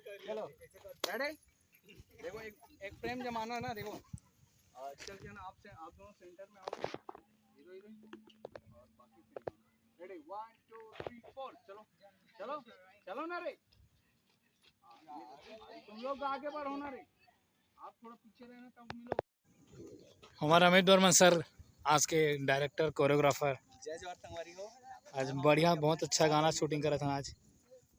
चलो रेडी। देखो एक फ्रेम जमाना है ना, देखो चल जाना आपसे, आप दोनों सेंटर में आओ, हीरो हीरोइन और बाकी रेडी 1 2 3 4 चलो चलो चलो ना रे, तुम लोग आगे बढ़ो ना रे, आप थोड़ा पीछे रहना तब मिलो। हमारा अमित बर्मन सर आज के डायरेक्टर कोरियोग्राफर, जय जवाहर संगवारी हो। आज बढ़िया बहुत अच्छा गाना शूटिंग करा था आज।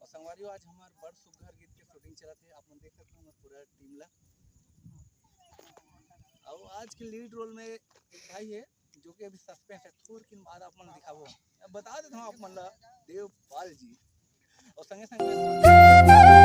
और संगवारी हो आज हमारे बड़ सुघर गीत के शूटिंग चला थे, आप देख सकते हो पूरा टीम ला। अब आज के लीड रोल में एक भाई है जो कि अभी सस्पेंस है, थोड़ी दिन बाद आप मन दिखाबो, बता देता हूँ आप मन ला, देवपाल जी। और संगे संगे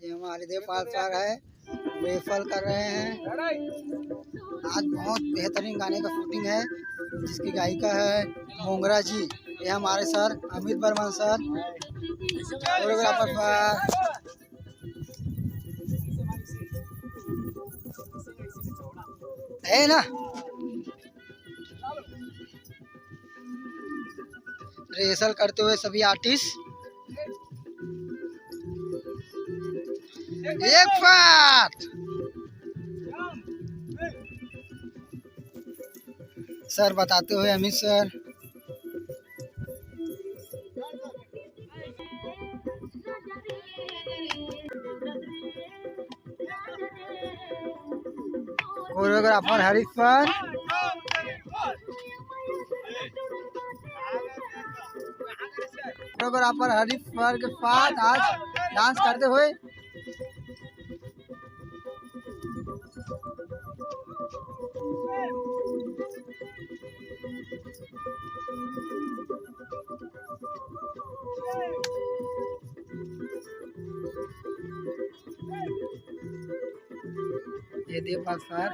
हमारे देवपाल सर है, महफल कर रहे हैं। आज बहुत बेहतरीन गाने का शूटिंग है जिसकी गायिका है मोंगरा जी। ये हमारे सर अमित बर्मन सर, कोरियोग्राफर है ना। रिहर्सल करते हुए सभी आर्टिस्ट। एक बात सर बताते हुए अमित सर। कोरियोग्राफर हरीश सर। कोरियोग्राफर हरीश सर के साथ आज डांस करते हुए ये देवपाल सर।